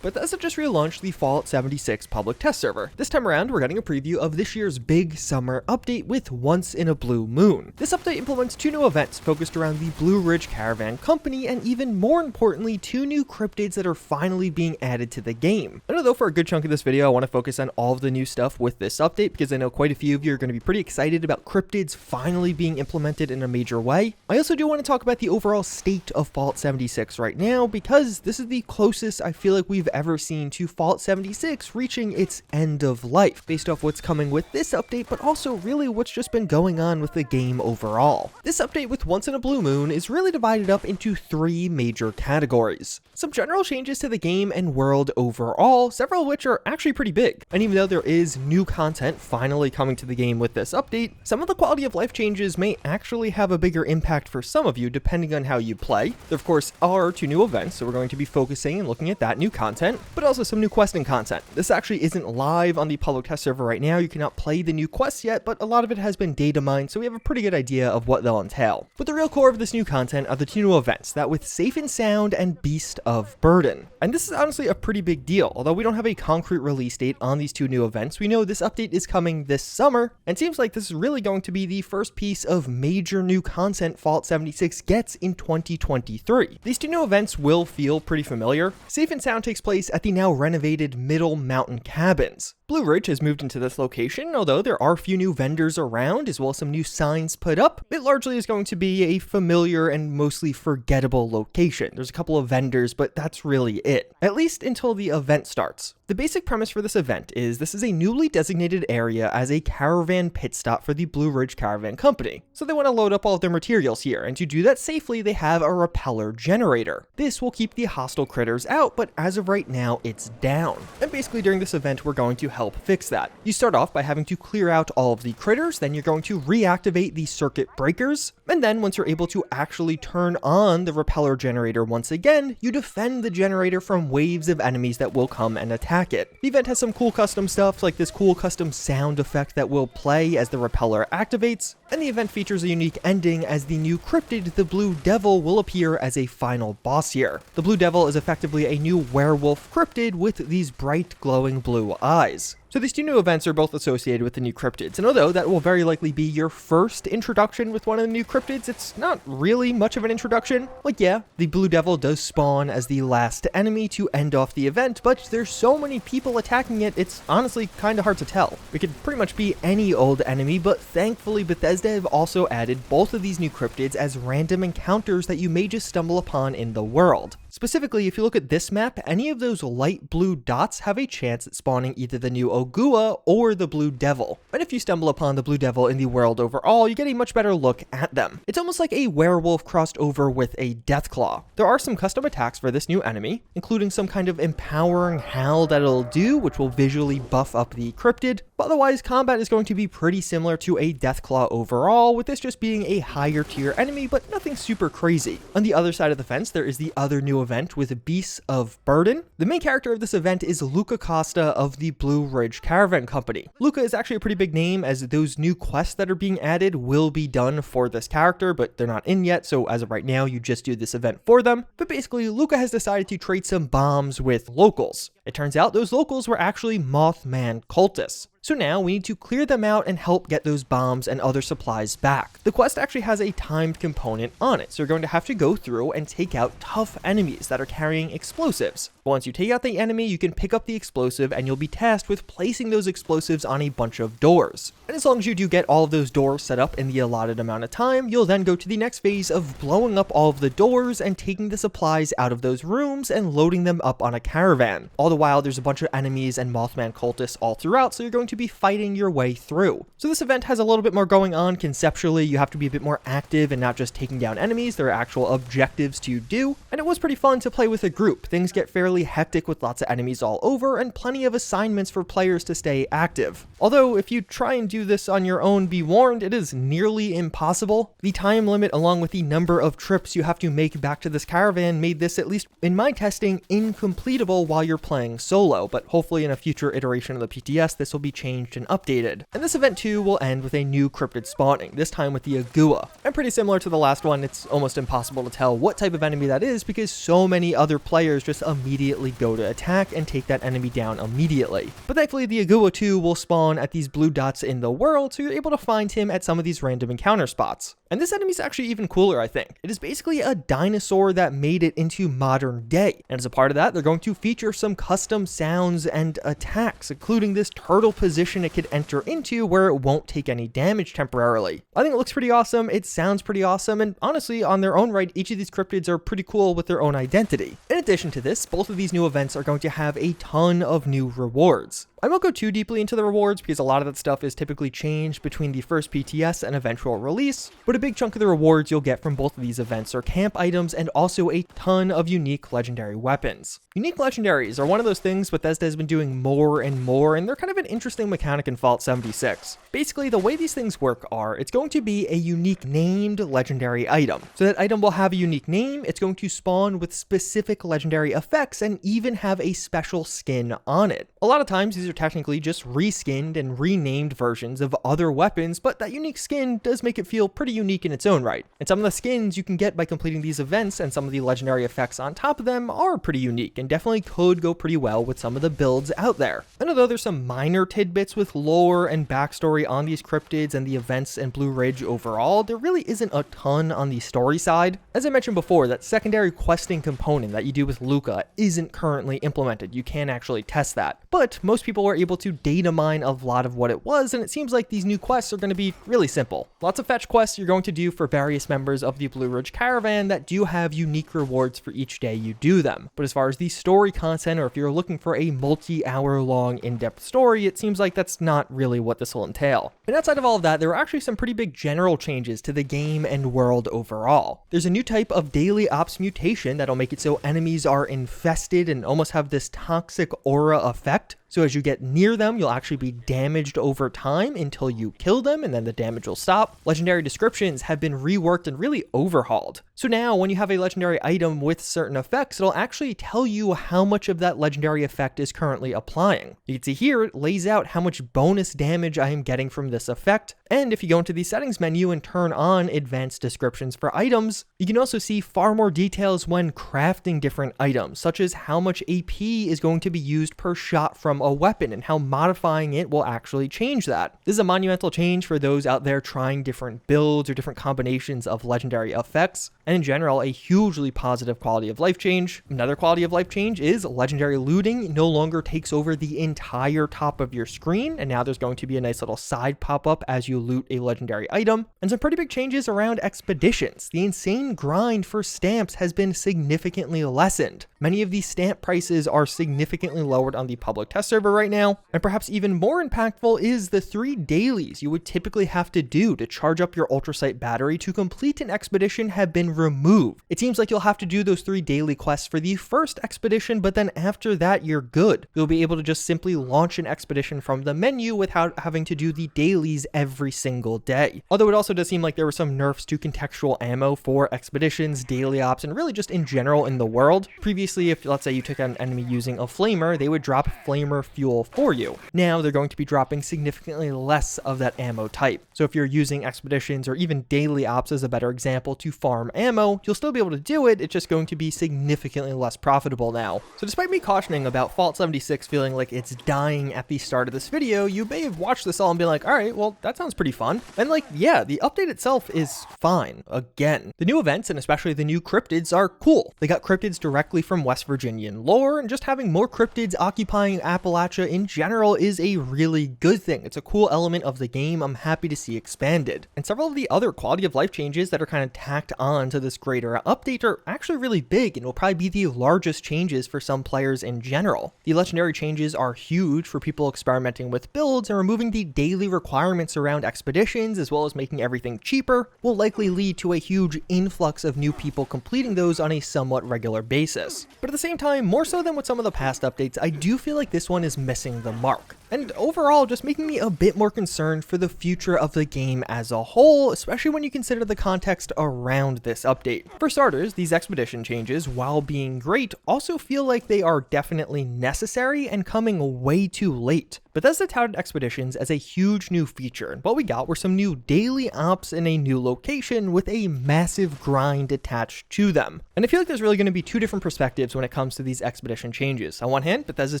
Bethesda just relaunched the Fallout 76 public test server. This time around, we're getting a preview of this year's big summer update with Once in a Blue Moon. This update implements 2 new events focused around the Blue Ridge Caravan Company, and even more importantly, 2 new cryptids that are finally being added to the game. I know though for a good chunk of this video, I want to focus on all of the new stuff with this update because I know quite a few of you are going to be pretty excited about cryptids finally being implemented in a major way. I also do want to talk about the overall state of Fallout 76 right now because this is the closest I feel like we've ever seen to Fallout 76 reaching its end of life, based off what's coming with this update, but also really what's just been going on with the game overall. This update with Once in a Blue Moon is really divided up into 3 major categories. Some general changes to the game and world overall, several of which are actually pretty big. And even though there is new content finally coming to the game with this update, some of the quality of life changes may actually have a bigger impact for some of you depending on how you play. There of course are 2 new events, so we're going to be focusing and looking at that new content, but also some new questing content. This actually isn't live on the public test server right now. You cannot play the new quests yet, but a lot of it has been data mined, so we have a pretty good idea of what they'll entail. But the real core of this new content are the 2 new events, that with Safe and Sound and Beast of Burden. And this is honestly a pretty big deal. Although we don't have a concrete release date on these 2 new events, we know this update is coming this summer, and seems like this is really going to be the first piece of major new content Fallout 76 gets in 2023. These 2 new events will feel pretty familiar. Safe and Sound takes place at the now renovated Middle Mountain Cabins. Blue Ridge has moved into this location, although there are a few new vendors around, as well as some new signs put up. It largely is going to be a familiar and mostly forgettable location. There's a couple of vendors, but that's really it, at least until the event starts. The basic premise for this event is this is a newly designated area as a caravan pit stop for the Blue Ridge Caravan Company. So they want to load up all of their materials here, and to do that safely, they have a repeller generator. This will keep the hostile critters out, but as of right now, it's down. And basically during this event, we're going to help fix that. You start off by having to clear out all of the critters, then you're going to reactivate the circuit breakers, and then once you're able to actually turn on the repeller generator once again, you defend the generator from waves of enemies that will come and attack it. The event has some cool custom stuff, like this cool custom sound effect that will play as the repeller activates, and the event features a unique ending as the new cryptid, the Blue Devil, will appear as a final boss here. The Blue Devil is effectively a new werewolf cryptid with these bright glowing blue eyes. So these 2 new events are both associated with the new cryptids, and although that will very likely be your first introduction with one of the new cryptids, it's not really much of an introduction. Like yeah, the Blue Devil does spawn as the last enemy to end off the event, but there's so many people attacking it, it's honestly kinda hard to tell. It could pretty much be any old enemy, but thankfully Bethesda have also added both of these new cryptids as random encounters that you may just stumble upon in the world. Specifically, if you look at this map, any of those light blue dots have a chance at spawning either the new Ogua or the Blue Devil. And if you stumble upon the Blue Devil in the world overall, you get a much better look at them. It's almost like a werewolf crossed over with a Deathclaw. There are some custom attacks for this new enemy, including some kind of empowering howl that it'll do, which will visually buff up the cryptid. But otherwise, combat is going to be pretty similar to a Deathclaw overall, with this just being a higher tier enemy, but nothing super crazy. On the other side of the fence, there is the other new event with Beasts of Burden. The main character of this event is Luca Costa of the Blue Ridge Caravan Company. Luca is actually a pretty big name, as those new quests that are being added will be done for this character, but they're not in yet, so as of right now, you just do this event for them. But basically, Luca has decided to trade some bombs with locals. It turns out those locals were actually Mothman cultists. So now we need to clear them out and help get those bombs and other supplies back. The quest actually has a timed component on it, so you're going to have to go through and take out tough enemies that are carrying explosives. Once you take out the enemy, you can pick up the explosive and you'll be tasked with placing those explosives on a bunch of doors. And as long as you do get all of those doors set up in the allotted amount of time, you'll then go to the next phase of blowing up all of the doors and taking the supplies out of those rooms and loading them up on a caravan. All the while, there's a bunch of enemies and Mothman cultists all throughout, so you're going to be fighting your way through. So this event has a little bit more going on conceptually. You have to be a bit more active and not just taking down enemies. There are actual objectives to do, and it was pretty fun to play with a group. Things get fairly hectic with lots of enemies all over and plenty of assignments for players to stay active. Although if you try and do this on your own, be warned, it is nearly impossible. The time limit along with the number of trips you have to make back to this caravan made this, at least in my testing, incompletable while you're playing solo, but hopefully in a future iteration of the PTS this will be changed and updated. And this event too will end with a new cryptid spawning, this time with the Agua. And pretty similar to the last one, it's almost impossible to tell what type of enemy that is because so many other players just immediately immediately go to attack and take that enemy down immediately. But thankfully the Agua 2 will spawn at these blue dots in the world, so you're able to find him at some of these random encounter spots. And this enemy is actually even cooler, I think. It is basically a dinosaur that made it into modern day. And as a part of that, they're going to feature some custom sounds and attacks, including this turtle position it could enter into where it won't take any damage temporarily. I think it looks pretty awesome, it sounds pretty awesome, and honestly, on their own right, each of these cryptids are pretty cool with their own identity. In addition to this, both of these new events are going to have a ton of new rewards. I won't go too deeply into the rewards because a lot of that stuff is typically changed between the first PTS and eventual release, but a big chunk of the rewards you'll get from both of these events are camp items and also a ton of unique legendary weapons. Unique legendaries are one of those things Bethesda has been doing more and more, and they're kind of an interesting mechanic in Fallout 76. Basically, the way these things work are, it's going to be a unique named legendary item. So that item will have a unique name, it's going to spawn with specific legendary effects, and even have a special skin on it. A lot of times, these are technically just reskinned and renamed versions of other weapons, but that unique skin does make it feel pretty unique in its own right. And some of the skins you can get by completing these events and some of the legendary effects on top of them are pretty unique and definitely could go pretty well with some of the builds out there. And although there's some minor tidbits with lore and backstory on these cryptids and the events in Blue Ridge overall, there really isn't a ton on the story side. As I mentioned before, that secondary questing component that you do with Luca isn't currently implemented. You can't actually test that. But most people were able to data mine a lot of what it was, and it seems like these new quests are going to be really simple. Lots of fetch quests you're going to do for various members of the Blue Ridge Caravan that do have unique rewards for each day you do them. But as far as the story content, or if you're looking for a multi-hour long in-depth story, it seems like that's not really what this will entail. And outside of all of that, there are actually some pretty big general changes to the game and world overall. There's a new type of daily ops mutation that'll make it so enemies are infested and almost have this toxic aura effect. So as you get near them, you'll actually be damaged over time until you kill them, and then the damage will stop. Legendary descriptions have been reworked and really overhauled. So now when you have a legendary item with certain effects, it'll actually tell you how much of that legendary effect is currently applying. You can see here, it lays out how much bonus damage I am getting from this effect. And if you go into the settings menu and turn on advanced descriptions for items, you can also see far more details when crafting different items, such as how much AP is going to be used per shot from a weapon and how modifying it will actually change that. This is a monumental change for those out there trying different builds or different combinations of legendary effects, and in general, a hugely positive quality of life change. Another quality of life change is legendary looting no longer takes over the entire top of your screen, and now there's going to be a nice little side pop-up as you loot a legendary item, and some pretty big changes around expeditions. The insane grind for stamps has been significantly lessened. Many of these stamp prices are significantly lowered on the public test server right now, and perhaps even more impactful is the 3 dailies you would typically have to do to charge up your ultrasight battery to complete an expedition have been removed. It seems like you'll have to do those 3 daily quests for the first expedition, but then after that you're good. You'll be able to just simply launch an expedition from the menu without having to do the dailies every single day. Although it also does seem like there were some nerfs to contextual ammo for expeditions, daily ops, and really just in general in the world. Previously, if let's say you took out an enemy using a flamer, they would drop flamer fuel for you. Now they're going to be dropping significantly less of that ammo type. So if you're using expeditions or even daily ops as a better example to farm ammo, you'll still be able to do it, it's just going to be significantly less profitable now. So despite me cautioning about Fallout 76 feeling like it's dying at the start of this video, you may have watched this all and been like, alright, well that sounds pretty fun. And like, yeah, the update itself is fine. Again, the new events and especially the new cryptids are cool. They got cryptids directly from West Virginian lore, and just having more cryptids occupying Appalachia in general is a really good thing. It's a cool element of the game I'm happy to see expanded. And several of the other quality of life changes that are kind of tacked on to this greater update are actually really big and will probably be the largest changes for some players in general. The legendary changes are huge for people experimenting with builds, and removing the daily requirements around expeditions as well as making everything cheaper will likely lead to a huge influx of new people completing those on a somewhat regular basis. But at the same time, more so than with some of the past updates, I do feel like this one is missing the mark. And overall, just making me a bit more concerned for the future of the game as a whole, especially when you consider the context around this update. For starters, these expedition changes, while being great, also feel like they are definitely necessary and coming way too late. Bethesda touted expeditions as a huge new feature, and what we got were some new daily ops in a new location with a massive grind attached to them. And I feel like there's really going to be two different perspectives when it comes to these expedition changes. On one hand, Bethesda's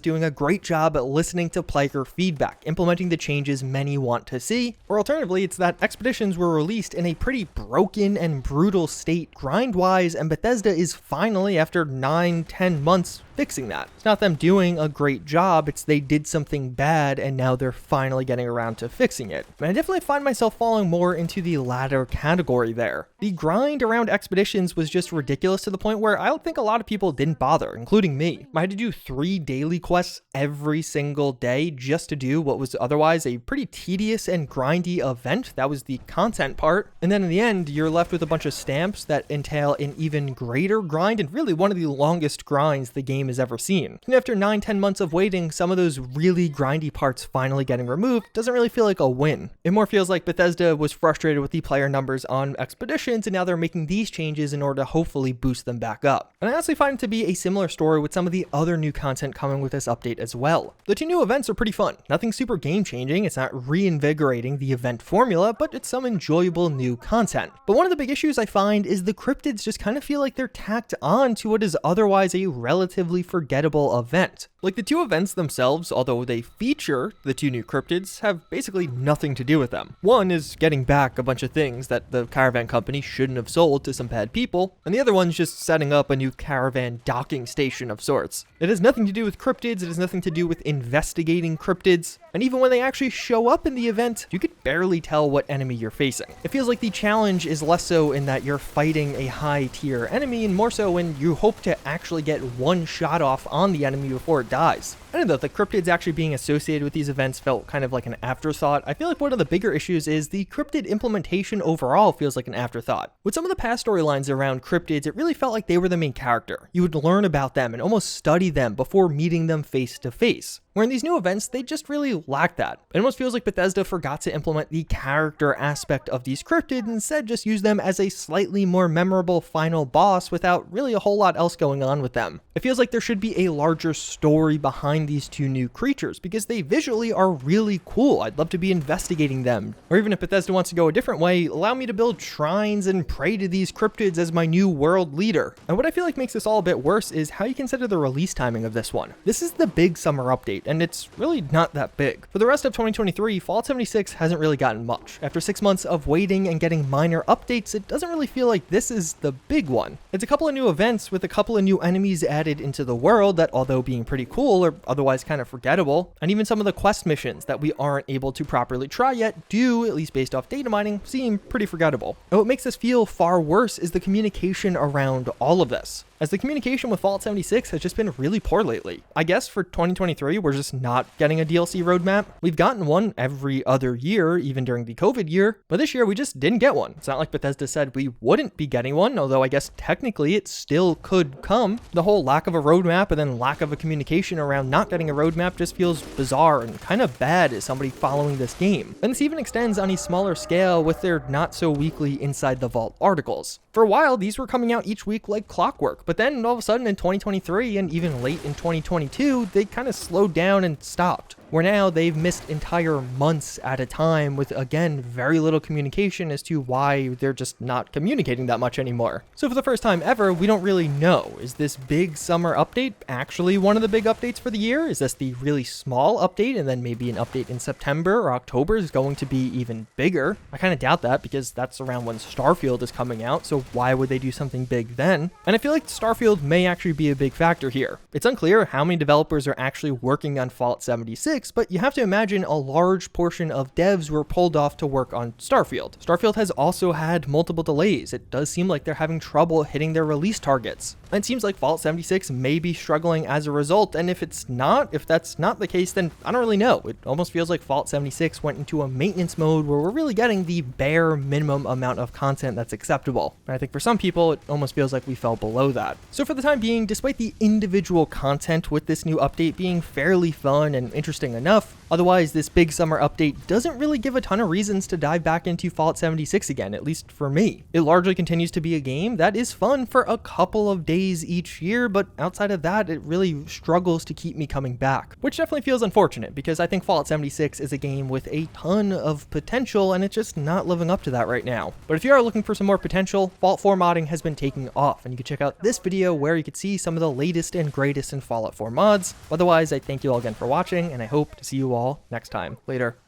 doing a great job at listening to player feedback, implementing the changes many want to see, or alternatively, it's that expeditions were released in a pretty broken and brutal state grind-wise, and Bethesda is finally, after 9-10 months, fixing that. It's not them doing a great job, it's they did something bad and now they're finally getting around to fixing it. And I definitely find myself falling more into the latter category there. The grind around expeditions was just ridiculous to the point where I don't think a lot of people didn't bother, including me. I had to do 3 daily quests every single day just to do what was otherwise a pretty tedious and grindy event. That was the content part. And then in the end, you're left with a bunch of stamps that entail an even greater grind and really one of the longest grinds the game has ever seen. And after 9-10 months of waiting, some of those really grindy parts finally getting removed doesn't really feel like a win. It more feels like Bethesda was frustrated with the player numbers on expeditions and now they're making these changes in order to hopefully boost them back up. And I honestly find it to be a similar story with some of the other new content coming with this update as well. The 2 new events are pretty fun. Nothing super game changing, it's not reinvigorating the event formula, but it's some enjoyable new content. But one of the big issues I find is the cryptids just kind of feel like they're tacked on to what is otherwise a relatively forgettable event. Like the 2 events themselves, although they feature the 2 new cryptids, have basically nothing to do with them. One is getting back a bunch of things that the caravan company shouldn't have sold to some bad people, and the other one's just setting up a new caravan docking station of sorts. It has nothing to do with cryptids, it has nothing to do with investigating cryptids, and even when they actually show up in the event, you could barely tell what enemy you're facing. It feels like the challenge is less so in that you're fighting a high tier enemy and more so when you hope to actually get one shot off on the enemy before it dies. I don't know, the cryptids actually being associated with these events felt kind of like an afterthought. I feel like one of the bigger issues is the cryptid implementation overall feels like an afterthought. With some of the past storylines around cryptids, it really felt like they were the main character. You would learn about them and almost study them before meeting them face to face. Where in these new events, they just really lack that. It almost feels like Bethesda forgot to implement the character aspect of these cryptids and instead just use them as a slightly more memorable final boss without really a whole lot else going on with them. It feels like there should be a larger story behind these 2 new creatures because they visually are really cool. I'd love to be investigating them. Or even if Bethesda wants to go a different way, allow me to build shrines and pray to these cryptids as my new world leader. And what I feel like makes this all a bit worse is how you consider the release timing of this one. This is the big summer update, and it's really not that big. For the rest of 2023, Fallout 76 hasn't really gotten much. After 6 months of waiting and getting minor updates, it doesn't really feel like this is the big one. It's a couple of new events with a couple of new enemies added into the world that, although being pretty cool, are otherwise kind of forgettable. And even some of the quest missions that we aren't able to properly try yet do, at least based off data mining, seem pretty forgettable. And what makes this feel far worse is the communication around all of this, as the communication with Fallout 76 has just been really poor lately. I guess for 2023, we're just not getting a DLC roadmap. We've gotten one every other year, even during the COVID year, but this year we just didn't get one. It's not like Bethesda said we wouldn't be getting one, although I guess technically it still could come. The whole lack of a roadmap and then lack of a communication around not getting a roadmap just feels bizarre and kind of bad as somebody following this game. And this even extends on a smaller scale with their not so weekly Inside the Vault articles. For a while, these were coming out each week like clockwork, but then all of a sudden in 2023 and even late in 2022, they kind of slowed down and stopped. where now they've missed entire months at a time with, again, very little communication as to why they're just not communicating that much anymore. So for the first time ever, we don't really know. Is this big summer update actually one of the big updates for the year? Is this the really small update and then maybe an update in September or October is going to be even bigger? I kind of doubt that because that's around when Starfield is coming out, so why would they do something big then? And I feel like Starfield may actually be a big factor here. It's unclear how many developers are actually working on Fallout 76, but you have to imagine a large portion of devs were pulled off to work on Starfield. Starfield has also had multiple delays. It does seem like they're having trouble hitting their release targets. And it seems like Fallout 76 may be struggling as a result, and if that's not the case, then I don't really know. It almost feels like Fallout 76 went into a maintenance mode where we're really getting the bare minimum amount of content that's acceptable. And I think for some people, it almost feels like we fell below that. So for the time being, despite the individual content with this new update being fairly fun and interesting refreshing enough. Otherwise, this big summer update doesn't really give a ton of reasons to dive back into Fallout 76 again, at least for me. It largely continues to be a game that is fun for a couple of days each year, but outside of that, it really struggles to keep me coming back, which definitely feels unfortunate because I think Fallout 76 is a game with a ton of potential and it's just not living up to that right now. But if you are looking for some more potential, Fallout 4 modding has been taking off, and you can check out this video where you can see some of the latest and greatest in Fallout 4 mods. Otherwise, I thank you all again for watching, and I hope to see you all next time. Later.